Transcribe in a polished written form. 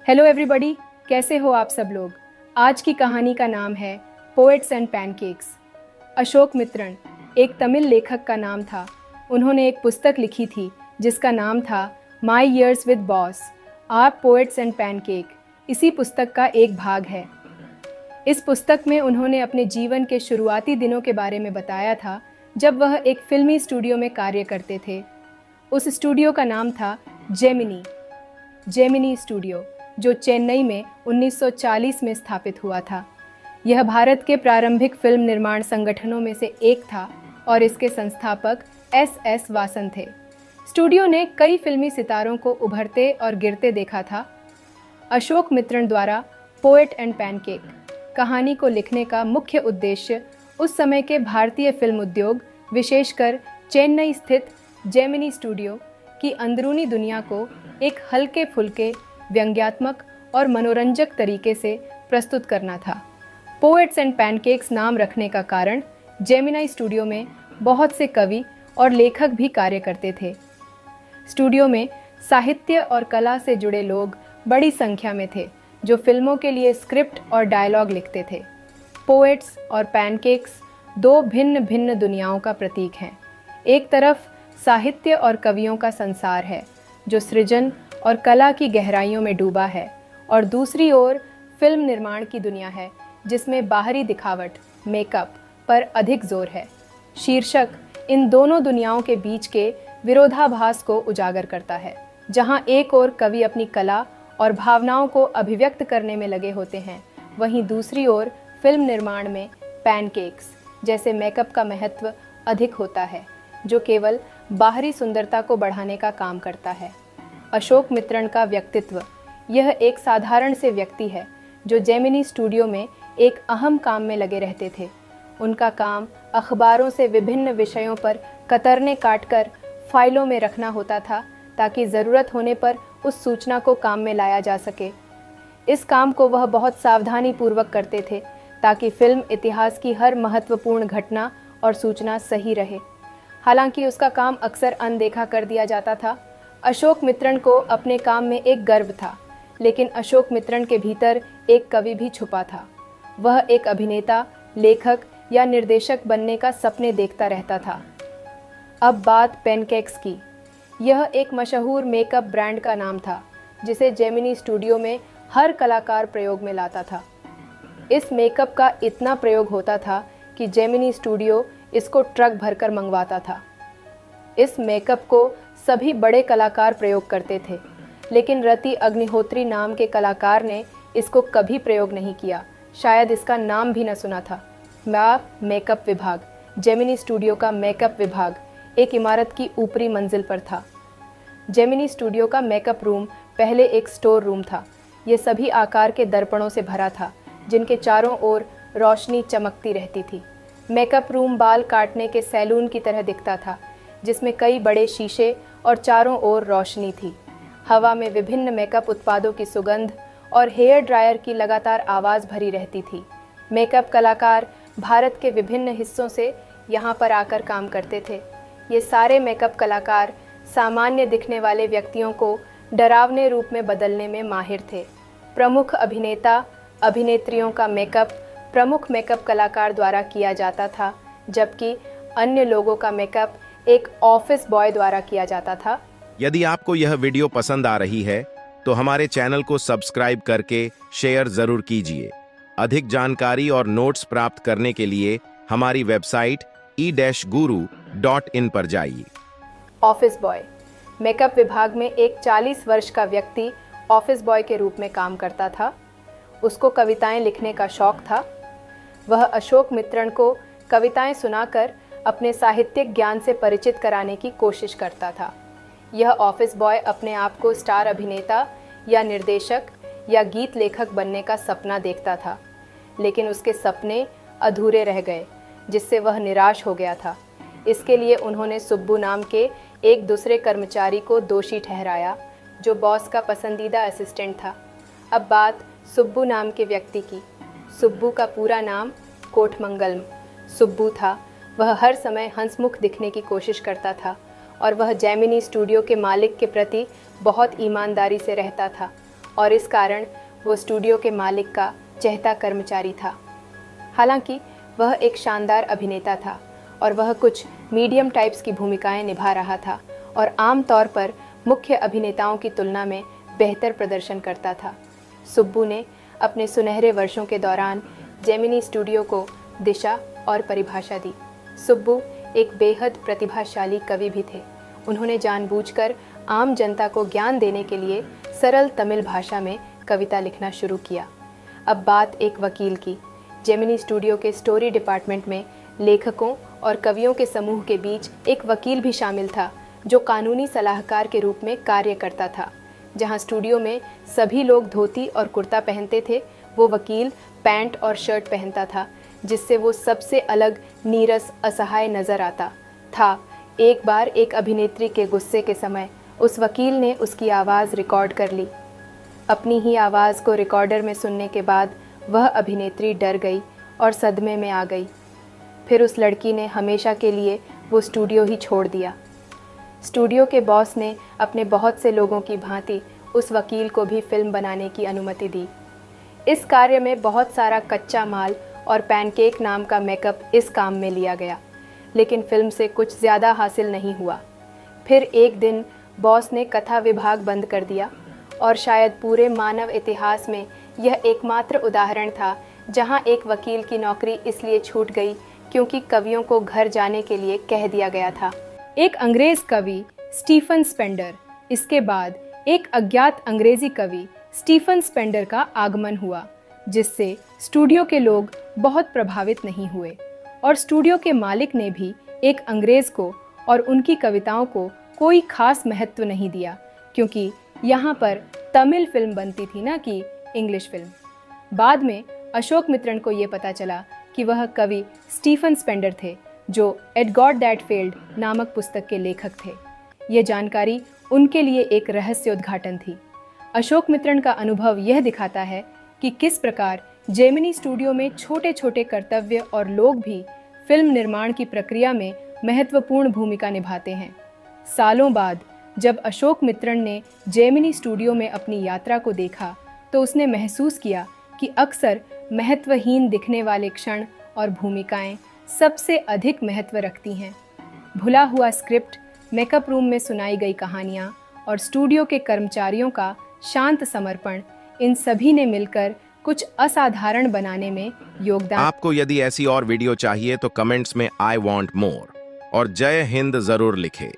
Hello everybody, कैसे हो आप सब लोग। आज की कहानी का नाम है poets and pancakes. Ashok Mitran एक तमिल लेखक का नाम था। उन्होंने एक पुस्तक लिखी थी जिसका नाम था माई ईयर्स विद बॉस आप पोएट्स एंड पैनकेक। इसी पुस्तक का एक भाग है। इस पुस्तक में उन्होंने अपने जीवन के शुरुआती दिनों के बारे में बताया था, जब वह एक फिल्मी स्टूडियो में कार्य करते थे। उस स्टूडियो का नाम था जेमिनी स्टूडियो, जो चेन्नई में 1940 में स्थापित हुआ था। यह भारत के प्रारंभिक फिल्म निर्माण संगठनों में से एक था और इसके संस्थापक एस वासन थे। स्टूडियो ने कई फिल्मी सितारों को उभरते और गिरते देखा था। अशोक मित्रन द्वारा पोएट एंड पैनकेक कहानी को लिखने का मुख्य उद्देश्य उस समय के भारतीय फिल्म उद्योग, विशेषकर चेन्नई स्थित जेमिनी स्टूडियो की अंदरूनी दुनिया को एक हल्के फुल्के, व्यंग्यात्मक और मनोरंजक तरीके से प्रस्तुत करना था। पोएट्स एंड पैनकेक्स नाम रखने का कारण जेमिनी स्टूडियो में बहुत से कवि और लेखक भी कार्य करते थे। स्टूडियो में साहित्य और कला से जुड़े लोग बड़ी संख्या में थे, जो फिल्मों के लिए स्क्रिप्ट और डायलॉग लिखते थे। पोएट्स और पैनकेक्स दो भिन्न भिन्न दुनियाओं का प्रतीक हैं। एक तरफ साहित्य और कवियों का संसार है जो सृजन और कला की गहराइयों में डूबा है, और दूसरी ओर फिल्म निर्माण की दुनिया है जिसमें बाहरी दिखावट, मेकअप पर अधिक जोर है। शीर्षक इन दोनों दुनियाओं के बीच के विरोधाभास को उजागर करता है, जहां एक ओर कवि अपनी कला और भावनाओं को अभिव्यक्त करने में लगे होते हैं, वहीं दूसरी ओर फिल्म निर्माण में पैनकेक्स जैसे मेकअप का महत्व अधिक होता है, जो केवल बाहरी सुंदरता को बढ़ाने का काम करता है। अशोक मित्रन का व्यक्तित्व यह एक साधारण से व्यक्ति है जो जेमिनी स्टूडियो में एक अहम काम में लगे रहते थे। उनका काम अखबारों से विभिन्न विषयों पर कतरने काटकर फाइलों में रखना होता था, ताकि ज़रूरत होने पर उस सूचना को काम में लाया जा सके। इस काम को वह बहुत सावधानी पूर्वक करते थे, ताकि फिल्म इतिहास की हर महत्वपूर्ण घटना और सूचना सही रहे। हालांकि उसका काम अक्सर अनदेखा कर दिया जाता था। अशोक मित्रन को अपने काम में एक गर्व था, लेकिन अशोक मित्रन के भीतर एक कवि भी छुपा था। वह एक अभिनेता, लेखक या निर्देशक बनने का सपने देखता रहता था। अब बात पैनकेक्स की। यह एक मशहूर मेकअप ब्रांड का नाम था जिसे जेमिनी स्टूडियो में हर कलाकार प्रयोग में लाता था। इस मेकअप का इतना प्रयोग होता था कि जेमिनी स्टूडियो इसको ट्रक भरकर मंगवाता था। इस मेकअप को सभी बड़े कलाकार प्रयोग करते थे, लेकिन रति अग्निहोत्री नाम के कलाकार ने इसको कभी प्रयोग नहीं किया। शायद इसका नाम भी न सुना था। मेकअप विभाग, जेमिनी स्टूडियो का मेकअप विभाग एक इमारत की ऊपरी मंजिल पर था। जेमिनी स्टूडियो का मेकअप रूम पहले एक स्टोर रूम था। ये सभी आकार के दर्पणों से भरा था, जिनके चारों ओर रोशनी चमकती रहती थी। मेकअप रूम बाल काटने के सैलून की तरह दिखता था, जिसमें कई बड़े शीशे और चारों ओर रोशनी थी। हवा में विभिन्न मेकअप उत्पादों की सुगंध और हेयर ड्रायर की लगातार आवाज़ भरी रहती थी। मेकअप कलाकार भारत के विभिन्न हिस्सों से यहाँ पर आकर काम करते थे। ये सारे मेकअप कलाकार सामान्य दिखने वाले व्यक्तियों को डरावने रूप में बदलने में माहिर थे। प्रमुख अभिनेता अभिनेत्रियों का मेकअप प्रमुख मेकअप कलाकार द्वारा किया जाता था, जबकि अन्य लोगों का मेकअप एक ऑफिस बॉय द्वारा किया जाता था। यदि आपको यह वीडियो पसंद आ रही है तो हमारे चैनल को सब्सक्राइब करके शेयर जरूर कीजिए। अधिक जानकारी और नोट्स प्राप्त करने के लिए हमारी वेबसाइट e-guru.in पर जाइए। Office boy. मेकअप विभाग में एक 40 वर्ष का व्यक्ति ऑफिस बॉय के रूप में काम करता था। उसको कविताएं लिखने का शौक था। वह अशोक मित्रन को कविताएं सुनाकर अपने साहित्यिक ज्ञान से परिचित कराने की कोशिश करता था। यह ऑफिस बॉय अपने आप को स्टार अभिनेता या निर्देशक या गीत लेखक बनने का सपना देखता था, लेकिन उसके सपने अधूरे रह गए, जिससे वह निराश हो गया था। इसके लिए उन्होंने सुब्बू नाम के एक दूसरे कर्मचारी को दोषी ठहराया, जो बॉस का पसंदीदा असिस्टेंट था। अब बात सुब्बू नाम के व्यक्ति की। सुब्बू का पूरा नाम कोठमंगलम सुब्बू था। वह हर समय हंसमुख दिखने की कोशिश करता था और वह जेमिनी स्टूडियो के मालिक के प्रति बहुत ईमानदारी से रहता था। और इस कारण वो स्टूडियो के मालिक का चहेता कर्मचारी था। हालांकि वह एक शानदार अभिनेता था और वह कुछ मीडियम टाइप्स की भूमिकाएं निभा रहा था और आम तौर पर मुख्य अभिनेताओं की तुलना में बेहतर प्रदर्शन करता था। सुब्बू ने अपने सुनहरे वर्षों के दौरान जेमिनी स्टूडियो को दिशा और परिभाषा दी। सुब्बू एक बेहद प्रतिभाशाली कवि भी थे। उन्होंने जानबूझकर आम जनता को ज्ञान देने के लिए सरल तमिल भाषा में कविता लिखना शुरू किया। अब बात एक वकील की। जेमिनी स्टूडियो के स्टोरी डिपार्टमेंट में लेखकों और कवियों के समूह के बीच एक वकील भी शामिल था जो कानूनी सलाहकार के रूप में कार्य करता था। जहां स्टूडियो में सभी लोग धोती और कुर्ता पहनते थे, वो वकील पैंट और शर्ट पहनता था, जिससे वो सबसे अलग, नीरस, असहाय नजर आता था। एक बार एक अभिनेत्री के गुस्से के समय उस वकील ने उसकी आवाज़ रिकॉर्ड कर ली। अपनी ही आवाज़ को रिकॉर्डर में सुनने के बाद वह अभिनेत्री डर गई और सदमे में आ गई। फिर उस लड़की ने हमेशा के लिए वो स्टूडियो ही छोड़ दिया। स्टूडियो के बॉस ने अपने बहुत से लोगों की भांति उस वकील को भी फिल्म बनाने की अनुमति दी। इस कार्य में बहुत सारा कच्चा माल और पैनकेक नाम का मेकअप इस काम में लिया गया, लेकिन फिल्म से कुछ ज़्यादा हासिल नहीं हुआ। फिर एक दिन बॉस ने कथा विभाग बंद कर दिया और शायद पूरे मानव इतिहास में यह एकमात्र उदाहरण था जहां एक वकील की नौकरी इसलिए छूट गई क्योंकि कवियों को घर जाने के लिए कह दिया गया था। एक अंग्रेज कवि स्टीफन स्पेंडर, इसके बाद एक अज्ञात अंग्रेजी कवि स्टीफन स्पेंडर का आगमन हुआ, जिससे स्टूडियो के लोग बहुत प्रभावित नहीं हुए और स्टूडियो के मालिक ने भी एक अंग्रेज को और उनकी कविताओं को कोई खास महत्व नहीं दिया, क्योंकि यहाँ पर तमिल फिल्म बनती थी ना कि इंग्लिश फिल्म। बाद में अशोक मित्रन को ये पता चला कि वह कवि स्टीफन स्पेंडर थे, जो एट गॉड दैट फेल्ड नामक पुस्तक के लेखक थे। ये जानकारी उनके लिए एक रहस्योद्घाटन थी। अशोक मित्रन का अनुभव यह दिखाता है कि किस प्रकार जेमिनी स्टूडियो में छोटे छोटे कर्तव्य और लोग भी फिल्म निर्माण की प्रक्रिया में महत्वपूर्ण भूमिका निभाते हैं। सालों बाद जब अशोक मित्रन ने जेमिनी स्टूडियो में अपनी यात्रा को देखा तो उसने महसूस किया कि अक्सर महत्वहीन दिखने वाले क्षण और भूमिकाएं सबसे अधिक महत्व रखती हैं। भुला हुआ स्क्रिप्ट, मेकअप रूम में सुनाई गई कहानियां और स्टूडियो के कर्मचारियों का शांत समर्पण, इन सभी ने मिलकर कुछ असाधारण बनाने में योगदान। आपको यदि ऐसी और वीडियो चाहिए तो कमेंट्स में आई वांट मोर और जय हिंद जरूर लिखें।